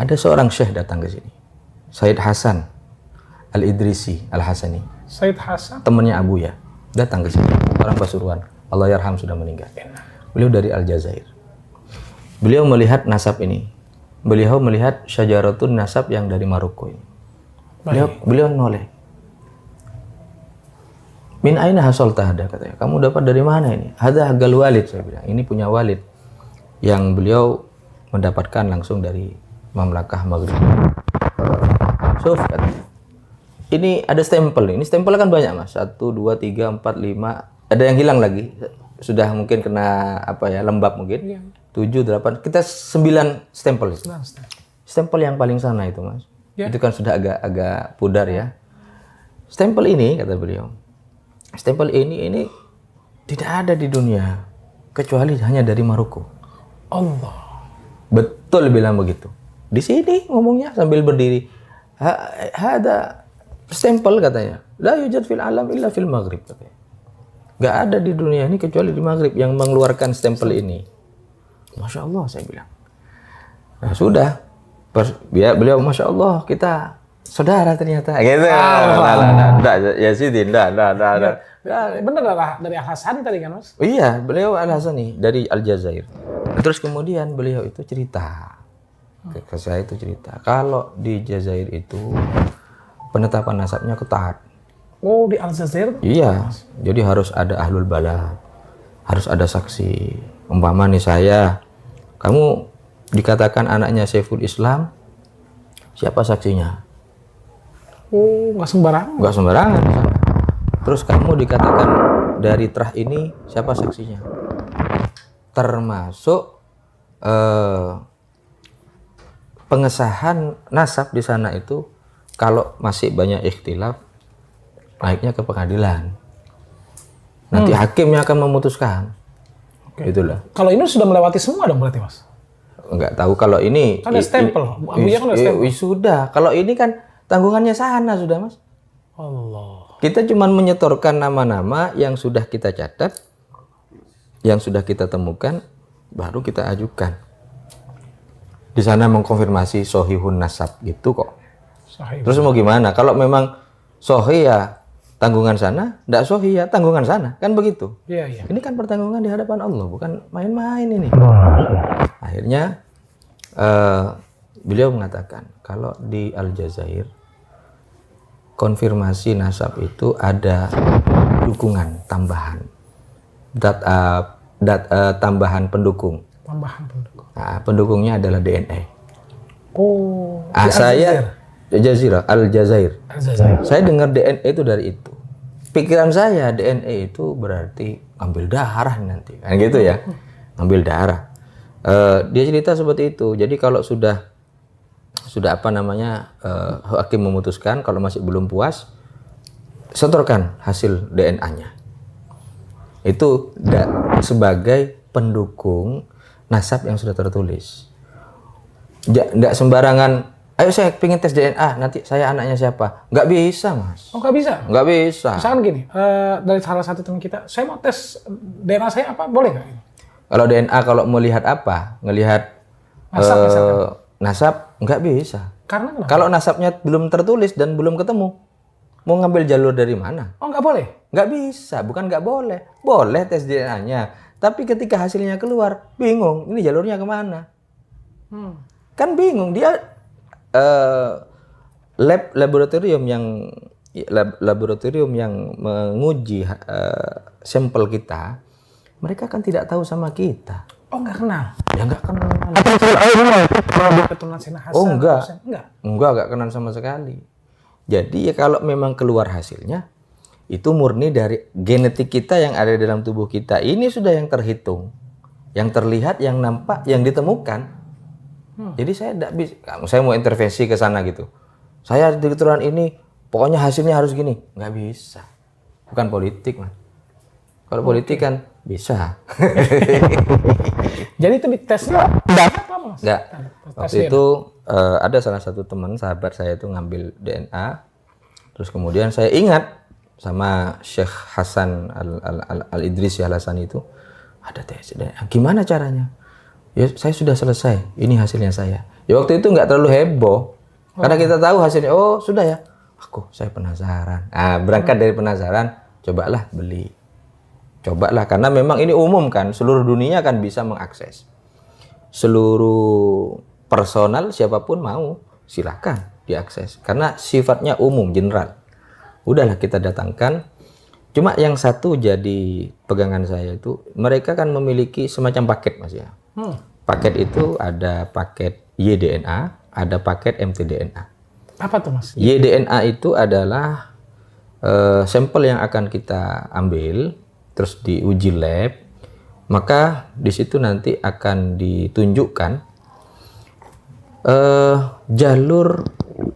Ada seorang syekh datang ke sini, Said Hasan Al-Idrisi Al-Hasani. Said Hasan? Temannya Abu ya, datang ke sini, orang Pasuruan. Allah yarham, sudah meninggal. Beliau dari Aljazair. Beliau melihat nasab ini. Beliau melihat syajaratun nasab yang dari Maroko ini. Beliau noleh. Min aina hasolta hada, katanya. Kamu dapat dari mana ini? Hada hagal walid, saya bilang. Ini punya walid yang beliau mendapatkan langsung dari Mamlakah Maghrib. So, ini ada stempel. Ini stempel kan banyak, Mas. 1, 2, 3, 4, 5. Ada yang hilang lagi. Sudah mungkin kena lembab mungkin. 7, 8. Kita 9 stempel. Stempel yang paling sana itu, Mas. Itu kan sudah agak pudar ya. Stempel ini, kata beliau, stempel ini tidak ada di dunia kecuali hanya dari Maroko. Allah. Betul bilang begitu. Di sini ngomongnya sambil berdiri. Ada stempel, katanya. La yujad fil alam illa fil Maghrib, katanya. Gak ada di dunia ini kecuali di Maghrib yang mengeluarkan stempel ini. Masya Allah, saya bilang. Nah, sudah. Beliau, Masya Allah, kita saudara ternyata. Gitu. Enggak, ya Siti, enggak. Bener dari Al-Hasani tadi kan, Mas? Iya, beliau Al-Hasani dari Aljazair. Terus kemudian beliau itu cerita. Ke saya itu cerita. Kalau di Jazair itu penetapan nasabnya ketat. Oh, di Aljazair? Iya, jadi harus ada ahlul balad, harus ada saksi. Umpama nih saya, kamu dikatakan anaknya Saiful Islam, siapa saksinya? Oh, nggak sembarangan? Nggak sembarangan. Terus kamu dikatakan dari terah ini, siapa saksinya? Termasuk pengesahan nasab di sana itu, kalau masih banyak ikhtilaf, naiknya ke pengadilan. Nanti hakimnya akan memutuskan. Itulah. Kalau ini sudah melewati semua dong berarti, Mas? Enggak tahu kalau ini. Kan ada stempel. Abunya kan ada stempel. Sudah. Kalau ini kan tanggungannya sana sudah, Mas. Allah. Kita cuma menyetorkan nama-nama yang sudah kita catat, yang sudah kita temukan, baru kita ajukan. Di sana mengkonfirmasi sohihun nasab gitu kok. Sahih. Terus mau gimana? Kalau memang sohih ya tanggungan sana, enggak sohih ya tanggungan sana, kan begitu. Iya. Ini kan pertanggungan di hadapan Allah, bukan main-main ini. Akhirnya beliau mengatakan kalau di Aljazair konfirmasi nasab itu ada dukungan tambahan, tambahan pendukung. Nah, pendukungnya adalah DNA. Oh. Saya Aljazair. Saya dengar DNA itu dari itu. Pikiran saya DNA itu berarti ambil darah nanti, kan gitu ya, ambil darah. Dia cerita seperti itu. Jadi kalau sudah hakim memutuskan, kalau masih belum puas, setorkan hasil DNA-nya. Itu sebagai pendukung nasab yang sudah tertulis. Nggak sembarangan, ayo saya pengen tes DNA, nanti saya anaknya siapa. Nggak bisa, Mas. Oh, nggak bisa? Nggak bisa. Misalkan gini, dari salah satu teman kita, saya mau tes DNA saya apa, boleh nggak? Kalau DNA, kalau melihat apa? Ngelihat nasab, nggak bisa. Karena kenapa? Kalau nasabnya belum tertulis dan belum ketemu, mau ngambil jalur dari mana? Oh, nggak boleh? Nggak bisa, bukan nggak boleh. Boleh tes DNA-nya. Tapi ketika hasilnya keluar, bingung, ini jalurnya kemana? Kan bingung, dia laboratorium yang menguji sampel kita, mereka kan tidak tahu sama kita. Oh, nggak kenal? Ya nggak kenal. Oh, nggak kenal sama sekali. Jadi ya kalau memang keluar hasilnya, itu murni dari genetik kita yang ada di dalam tubuh kita. Ini sudah yang terhitung, yang terlihat, yang nampak, yang ditemukan. Jadi saya tidak bisa, saya mau intervensi ke sana gitu. Saya di keturunan ini, pokoknya hasilnya harus gini. Nggak bisa. Bukan politik, Mas. Kalau politik kan bisa. Jadi itu ditesnya dapat apa, Mas? Nggak. Waktu itu ada salah satu teman, sahabat saya itu ngambil DNA. Terus kemudian saya ingat sama Syekh Hasan Al-Idrisi Al-Hasani itu, ada tes DNA. Gimana caranya? Ya saya sudah selesai, ini hasilnya saya. Ya waktu itu nggak terlalu heboh. Karena kita tahu hasilnya, oh sudah ya. Saya penasaran. Nah, berangkat dari penasaran, cobalah beli. Cobalah, karena memang ini umum kan, seluruh dunia kan bisa mengakses. Seluruh personal siapapun mau, silakan diakses. Karena sifatnya umum, general. Udahlah kita datangkan. Cuma yang satu jadi pegangan saya itu, mereka kan memiliki semacam paket Mas ya. Paket itu ada paket YDNA, ada paket mtDNA. Apa tuh Mas? YDNA itu adalah sampel yang akan kita ambil, terus diuji lab, maka di situ nanti akan ditunjukkan jalur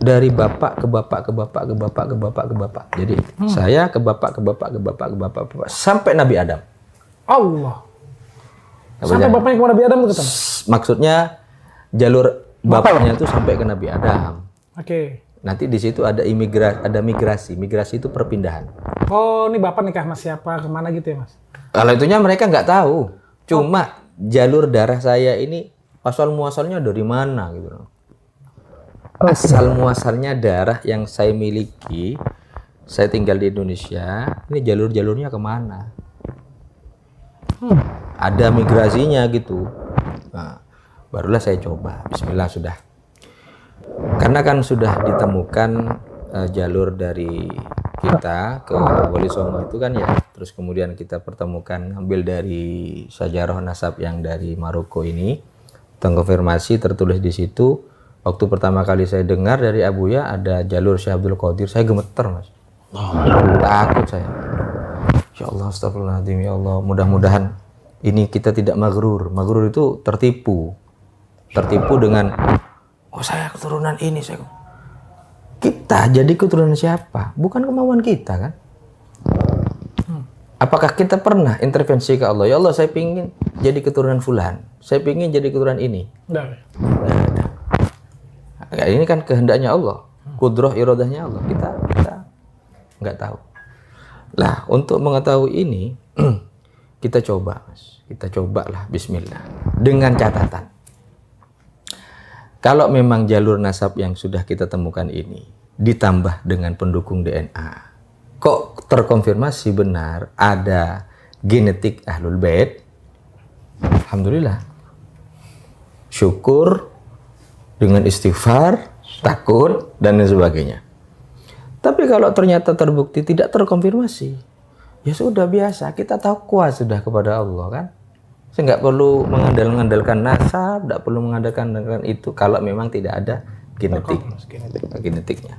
dari bapak ke bapak ke bapak ke bapak ke bapak ke bapak. Jadi saya ke bapak ke bapak ke bapak ke bapak ke bapak sampai Nabi Adam. Allah. Sampai bapaknya ke Nabi Adam itu ketemu. Maksudnya jalur bapaknya itu sampai ke Nabi Adam. Oke. Nanti di situ ada migrasi. Migrasi itu perpindahan. Oh, ini bapak nikah sama siapa, kemana gitu ya Mas? Kalau itunya mereka nggak tahu. Cuma jalur darah saya ini asal muasalnya dari mana gitu. Asal muasalnya darah yang saya miliki, saya tinggal di Indonesia, ini jalur-jalurnya kemana? Ada migrasinya gitu. Nah, barulah saya coba. Bismillah sudah. Karena kan sudah ditemukan jalur dari kita ke Wali Songo itu kan ya, terus kemudian kita pertemukan ambil dari Sajarah Nasab yang dari Maroko ini, terkonfirmasi tertulis di situ. Waktu pertama kali saya dengar dari Abuya ada jalur Syekh Abdul Qadir, saya gemeter Mas. Takut saya. Ya Allah, astagfirullahaladzim, ya Allah, mudah-mudahan ini kita tidak maghrur. Maghrur itu tertipu dengan saya keturunan ini, kita jadi keturunan siapa? Bukan kemauan kita kan? Apakah kita pernah intervensi ke Allah? Ya Allah, saya pingin jadi keturunan fulan. Saya pingin jadi keturunan ini. Nggak ada. Ya, ini kan kehendaknya Allah. Kudrah iradahnya Allah. Kita nggak tahu. Lah, untuk mengetahui ini, kita coba, Mas. Kita cobalah, bismillah. Dengan catatan. Kalau memang jalur nasab yang sudah kita temukan ini ditambah dengan pendukung DNA, kok terkonfirmasi benar ada genetik Ahlul Bait, alhamdulillah. Syukur dengan istighfar, takut dan lain sebagainya. Tapi kalau ternyata terbukti tidak terkonfirmasi, ya sudah biasa, kita takwa sudah kepada Allah kan. Saya nggak perlu mengandalkan nasab, nggak perlu mengandalkan itu kalau memang tidak ada genetiknya.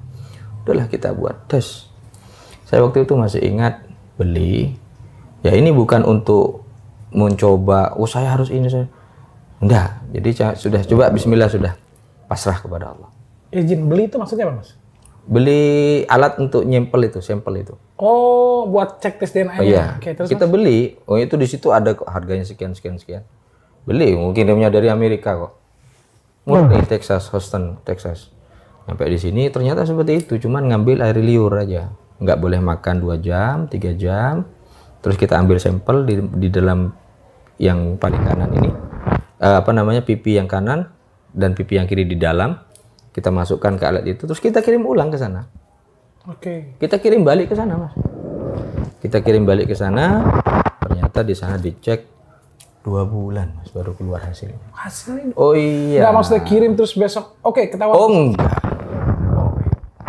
Udahlah kita buat tes. Saya waktu itu masih ingat beli. Ya ini bukan untuk mencoba, saya harus ini saya. Enggak. Jadi sudah coba bismillah sudah pasrah kepada Allah. Izin beli itu maksudnya apa Mas? Beli alat untuk sampel itu. Oh, buat cek tes DNA-nya. Oh, iya. Oke, terus kita beli. Oh, itu di situ ada harganya sekian. Beli, mungkin kirimnya dari Amerika kok. Murni Texas, Houston, Texas. Sampai di sini ternyata seperti itu, cuman ngambil air liur aja. Nggak boleh makan 2 jam, 3 jam. Terus kita ambil sampel di dalam yang paling kanan ini. Pipi yang kanan dan pipi yang kiri di dalam. Kita masukkan ke alat itu, terus kita kirim ulang ke sana. Oke. Kita kirim balik ke sana, Mas. Kita kirim balik ke sana, ternyata di sana dicek 2 bulan, Mas, baru keluar hasilnya. Hasilnya? Oh iya. Nggak maksudnya kirim terus besok, oke, ketahuan. Oh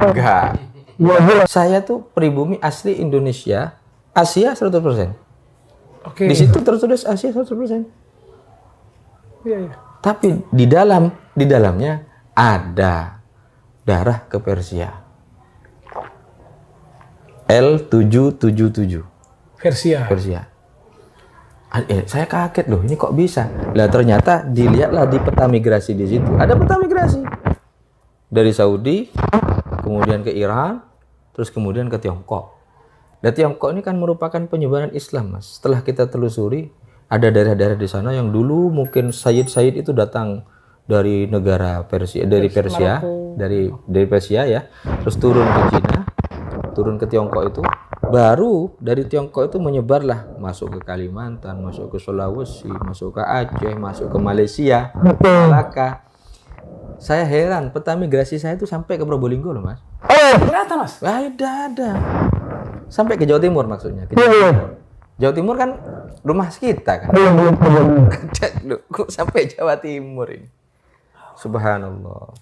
enggak. Saya tuh pribumi asli Indonesia, Asia 100%. Oke. Di situ tertulis Asia 100%. Iya. Tapi di dalamnya ada darah ke Persia. L777. Persia. Saya kaget loh, ini kok bisa? Lah ternyata dilihatlah di peta migrasi di situ. Ada peta migrasi. Dari Saudi, kemudian ke Iran, terus kemudian ke Tiongkok. Dan Tiongkok ini kan merupakan penyebaran Islam, Mas. Setelah kita telusuri, ada daerah-daerah di sana yang dulu mungkin Sayyid itu datang dari negara Persia, dari Persia ya, terus turun ke Cina, turun ke Tiongkok itu, baru dari Tiongkok itu menyebarlah masuk ke Kalimantan, masuk ke Sulawesi, masuk ke Aceh, masuk ke Malaysia, Malaka. Saya heran, peta migrasi saya itu sampai ke Probolinggo loh, Mas. Kelihatan, Mas. Wah, ada. Sampai ke Jawa Timur maksudnya. Ke Jawa Timur. Jawa Timur kan rumah kita kan. Ada loh, kok sampai Jawa Timur ini. Subhanallah.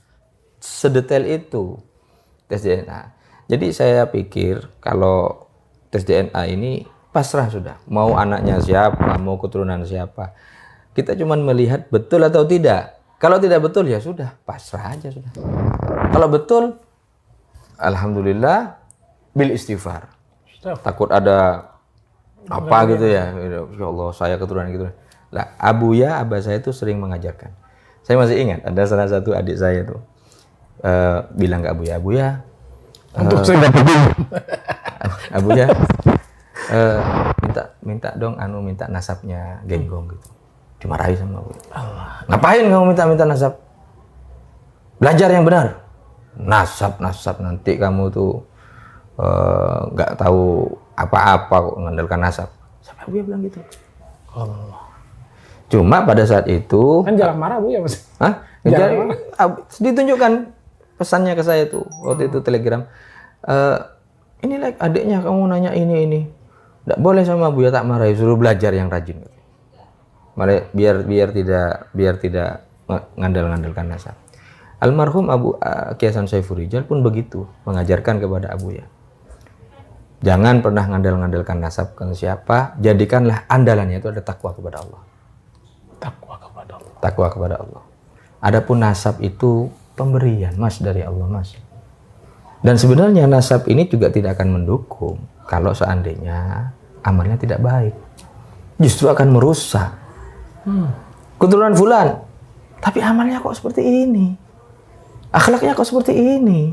Sedetail itu tes DNA. Jadi saya pikir kalau tes DNA ini pasrah sudah. Mau anaknya siapa, mau keturunan siapa. Kita cuma melihat betul atau tidak. Kalau tidak betul ya sudah, pasrah aja sudah. Kalau betul, alhamdulillah bil istighfar. Takut ada apa gitu ya. Ya Allah, saya keturunan gitu. Lah, abah saya itu sering mengajarkan. Saya masih ingat ada salah satu adik saya tuh bilang ke Abuya, Untuk saya dapat dulu. Abuya, minta dong minta nasabnya Genggong gitu. Dimarahi sama Abuya. Ngapain kamu minta nasab? Belajar yang benar. Nasab nanti kamu tuh nggak tahu apa-apa kok mengandalkan nasab. Sampai Abuya bilang gitu. Allah. Cuma pada saat itu Kan jarang marah Bu ya, Mas. Hah? Jarang mana? Ditunjukkan pesannya ke saya tuh waktu itu telegram. Ini like adiknya kamu nanya ini. Nggak boleh sama Buya tak marahi, suruh belajar yang rajin. Malah biar tidak ngandalkan nasab. Almarhum Kiai Hasan Saiful Rijal pun begitu mengajarkan kepada Abuya. Jangan pernah ngandalkan nasab ke siapa, jadikanlah andalannya itu ada takwa kepada Allah. Takwa kepada Allah. Adapun nasab itu pemberian Mas dari Allah, Mas. Dan sebenarnya nasab ini juga tidak akan mendukung kalau seandainya amalnya tidak baik. Justru akan merusak. Keturunan fulan, tapi amalnya kok seperti ini. Akhlaknya kok seperti ini.